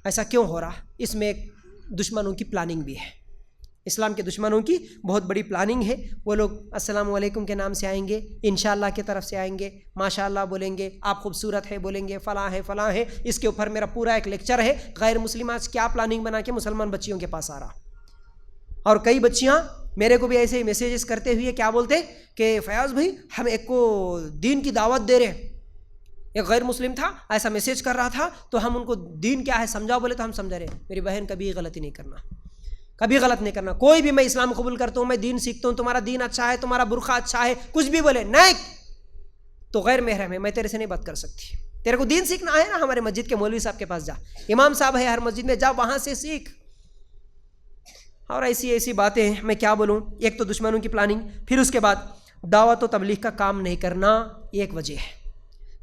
ایسا کیوں ہو رہا؟ اس میں ایک دشمنوں کی پلاننگ بھی ہے، اسلام کے دشمنوں کی بہت بڑی پلاننگ ہے۔ وہ لوگ السلام علیکم کے نام سے آئیں گے، انشاءاللہ کی طرف سے آئیں گے، ماشاءاللہ بولیں گے، آپ خوبصورت ہے بولیں گے، فلاں ہے فلاں ہے۔ اس کے اوپر میرا پورا ایک لیکچر ہے، غیر مسلم آج کیا پلاننگ بنا کے مسلمان بچیوں کے پاس آ رہا۔ اور کئی بچیاں میرے کو بھی ایسے ہی میسیجز کرتے ہوئے کیا بولتے کہ فیاض بھائی ہم ایک کو دین کی دعوت دے رہے ہیں۔ ایک غیر مسلم تھا، ایسا میسیج کر رہا تھا، تو ہم ان کو دین کیا ہے سمجھاؤ، بولے تو ہم سمجھا رہے ہیں۔ میری بہن کبھی غلطی نہیں کرنا، کبھی غلط نہیں کرنا۔ کوئی بھی، میں اسلام قبول کرتا ہوں، میں دین سیکھتا ہوں، تمہارا دین اچھا ہے، تمہارا برقع اچھا ہے، کچھ بھی بولے نہیں تو غیر محرم ہے، میں تیرے سے نہیں بات کر سکتی۔ تیرے کو دین سیکھنا ہے نا، ہمارے مسجد کے مولوی صاحب کے پاس جا، امام صاحب ہے ہر مسجد میں، جا وہاں سے سیکھ۔ اور ایسی باتیں ہیں، میں کیا بولوں۔ ایک تو دشمنوں کی پلاننگ، پھر اس کے بعد دعوت و تبلیغ کا کام نہیں کرنا، ایک وجہ ہے۔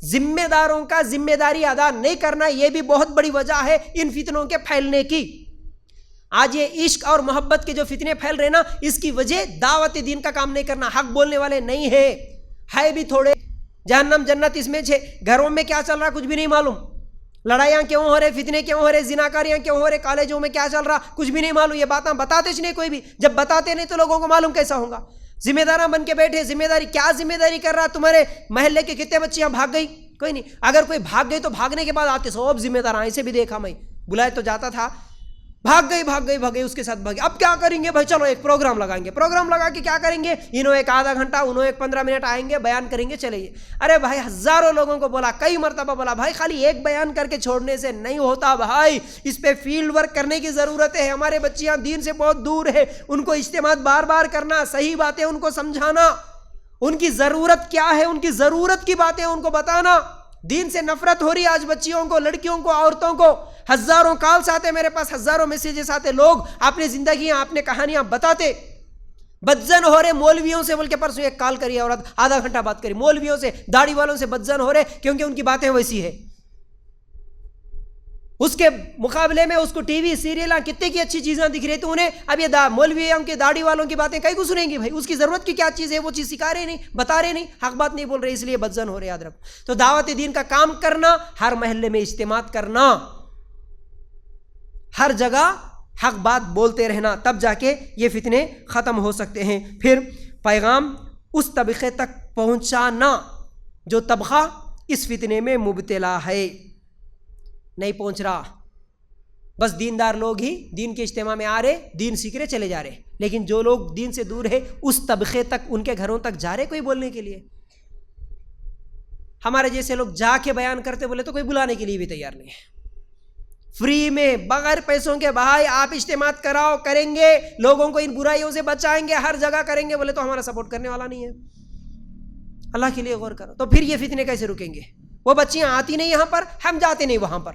ذمہ داروں کا ذمہ داری ادا نہیں کرنا، یہ بھی بہت بڑی وجہ ہے ان فتنوں کے پھیلنے کی۔ آج یہ عشق اور محبت کے جو فتنے پھیل رہے نا، اس کی وجہ دعوت دین کا کام نہیں کرنا، حق بولنے والے نہیں ہے بھی تھوڑے۔ جہنم جنت اس میں ہے، گھروں میں کیا چل رہا کچھ بھی نہیں معلوم، لڑائیاں کیوں ہو رہے، فتنے کیوں ہو رہے، زناکاریاں کیوں ہو رہے، کالجوں میں کیا چل رہا کچھ بھی نہیں معلوم۔ یہ باتیں بتاتے نہیں کوئی بھی، جب بتاتے نہیں تو لوگوں کو معلوم کیسا ہوگا۔ ذمہ داراں بن کے بیٹھے، ذمہ داری کیا ذمہ داری کر رہا؟ تمہارے محلے کے کتنے بچیاں بھاگ گئی؟ کوئی نہیں۔ اگر کوئی بھاگ گئی تو بھاگنے کے بعد آتے سب ذمہ دار، ایسے بھی دیکھا میں، بلائے تو جاتا تھا، بھاگ گئی اس کے ساتھ بھاگے۔ اب کیا کریں گے بھائی؟ چلو ایک پروگرام لگائیں گے، پروگرام لگا کے کیا کریں گے؟ انہوں ایک آدھا گھنٹہ، انہوں ایک 15 منٹ آئیں گے، بیان کریں گے، چلے۔ ارے بھائی ہزاروں لوگوں کو بولا، کئی مرتبہ بولا، بھائی خالی ایک بیان کر کے چھوڑنے سے نہیں ہوتا بھائی، اس پہ فیلڈ ورک کرنے کی ضرورت ہے۔ ہمارے بچیاں دین سے بہت دور ہے، ان کو اجتماعات بار بار کرنا، صحیح باتیں ان کو سمجھانا، ان کی ضرورت کیا ہے، ان کی ضرورت کی باتیں ان کو بتانا۔ دین سے نفرت ہو رہی ہے آج بچیوں کو، لڑکیوں کو، عورتوں کو۔ ہزاروں کالز آتے میرے پاس، ہزاروں میسیجز آتے، لوگ اپنی زندگیاں، اپنے کہانیاں بتاتے۔ بدزن ہو رہے مولویوں سے، بول کے پرسوں ایک کال کری عورت، آدھا گھنٹہ بات کری مولویوں سے، داڑھی والوں سے بدزن ہو رہے، کیونکہ ان کی باتیں ویسی ہے۔ اس کے مقابلے میں اس کو ٹی وی سیریل کتنے کی اچھی چیزیں دکھ رہی، تو انہیں اب یہ مولویوں کے داڑھی والوں کی باتیں کئی کو سنیں گی بھائی؟ اس کی ضرورت کی کیا چیز ہے؟ وہ چیز سکھا رہے نہیں، بتا رہے نہیں، حق بات نہیں بول رہے، اس لیے بدزن ہو رہے، یاد رکھو۔ تو دعوت دین کا کام کرنا، ہر محلے میں اجتماعات کرنا، ہر جگہ حق بات بولتے رہنا، تب جا کے یہ فتنے ختم ہو سکتے ہیں۔ پھر پیغام اس طبقے تک پہنچانا جو طبقہ اس فتنے میں مبتلا ہے، نہیں پہنچ رہا، بس دیندار لوگ ہی دین کے اجتماع میں آ رہے، دین سیکھ رہے، چلے جا رہے، لیکن جو لوگ دین سے دور ہے اس طبقے تک، ان کے گھروں تک جا رہے کوئی بولنے کے لیے؟ ہمارے جیسے لوگ جا کے بیان کرتے بولے تو کوئی بلانے کے لیے بھی تیار نہیں ہے۔ فری میں بغیر پیسوں کے، بھائی آپ اجتماعات کراؤ، کریں گے، لوگوں کو ان برائیوں سے بچائیں گے، ہر جگہ کریں گے، بولے تو ہمارا سپورٹ کرنے والا نہیں ہے۔ اللہ کے لیے غور کرو، تو پھر یہ فتنے کیسے رکیں گے؟ وہ بچیاں آتی نہیں یہاں پر، ہم جاتے نہیں وہاں پر،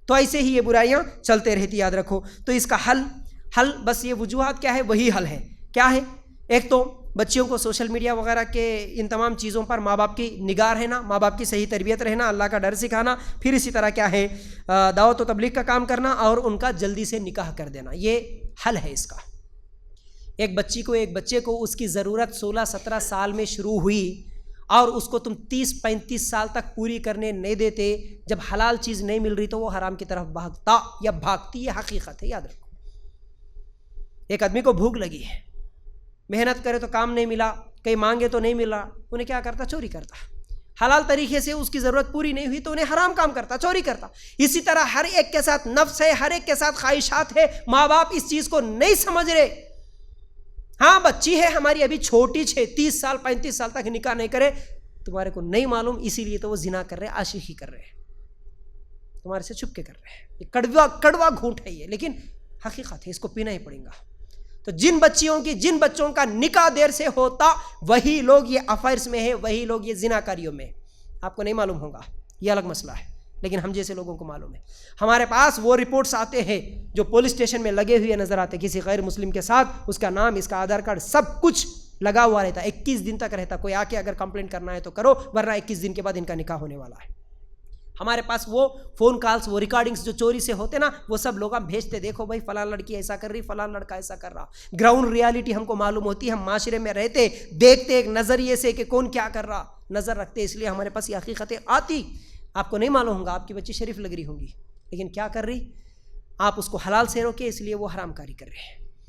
تو ایسے ہی یہ برائیاں چلتے رہتی، یاد رکھو۔ تو اس کا حل بس یہ وجوہات کیا ہے؟ وہی حل ہے، کیا ہے؟ ایک تو بچیوں کو سوشل میڈیا وغیرہ کے ان تمام چیزوں پر ماں باپ کی نگاہ رہنا، ماں باپ کی صحیح تربیت رہنا، اللہ کا ڈر سکھانا۔ پھر اسی طرح کیا ہے؟ دعوت و تبلیغ کا کام کرنا اور ان کا جلدی سے نکاح کر دینا، یہ حل ہے اس کا۔ ایک بچے کو اس کی ضرورت 16-17 سال میں شروع ہوئی اور اس کو تم 30-35 سال تک پوری کرنے نہیں دیتے، جب حلال چیز نہیں مل رہی تو وہ حرام کی طرف بھاگتا یا بھاگتی، یہ حقیقت ہے، یاد رکھو۔ ایک آدمی کو بھوک لگی ہے، محنت کرے تو کام نہیں ملا، کہیں مانگے تو نہیں ملا، انہیں کیا کرتا؟ چوری کرتا۔ حلال طریقے سے اس کی ضرورت پوری نہیں ہوئی تو انہیں حرام کام کرتا، چوری کرتا۔ اسی طرح ہر ایک کے ساتھ نفس ہے، ہر ایک کے ساتھ خواہشات ہے، ماں باپ اس چیز کو نہیں سمجھ رہے۔ ہاں بچی ہے ہماری ابھی چھوٹی 30 سال 35 سال تک نکاح نہیں کرے، تمہارے کو نہیں معلوم، اسی لیے تو وہ زنا کر رہے، عاشقی کر رہے، تمہارے سے چھپ کے کر رہے ہیں۔ یہ کڑوا گھونٹ ہے یہ، لیکن حقیقت ہے، اس کو پینا ہی پڑے گا۔ تو جن بچوں کا نکاح دیر سے ہوتا، وہی لوگ یہ افائرس میں ہیں، وہی لوگ یہ زنا کاریوں میں۔ آپ کو نہیں معلوم ہوگا، یہ الگ مسئلہ ہے، لیکن ہم جیسے لوگوں کو معلوم ہے۔ ہمارے پاس وہ رپورٹس آتے ہیں جو پولیس اسٹیشن میں لگے ہوئے نظر آتے، کسی غیر مسلم کے ساتھ اس کا نام، اس کا آدھار کارڈ، سب کچھ لگا ہوا رہتا، 21 دن تک رہتا۔ کوئی آ کے اگر کمپلینٹ کرنا ہے تو کرو، ورنہ 21 دن کے بعد ان کا نکاح ہونے والا ہے۔ ہمارے پاس وہ فون کالز، وہ ریکارڈنگز جو چوری سے ہوتے نا، وہ سب لوگ ہم بھیجتے، دیکھو بھائی فلاں لڑکی ایسا کر رہی، فلاں لڑکا ایسا کر رہا۔ گراؤنڈ ریالٹی ہم کو معلوم ہوتی ہے، ہم معاشرے میں رہتے، دیکھتے ایک نظریے سے کہ کون کیا کر رہا، نظر رکھتے، اس لیے ہمارے پاس یہ حقیقتیں آتی۔ آپ کو نہیں معلوم ہوگا، آپ کی بچی شریف لگ رہی ہوں گی، لیکن کیا کر رہی؟ آپ اس کو حلال سے روکے، اس لیے وہ حرام کاری کر رہے ہیں۔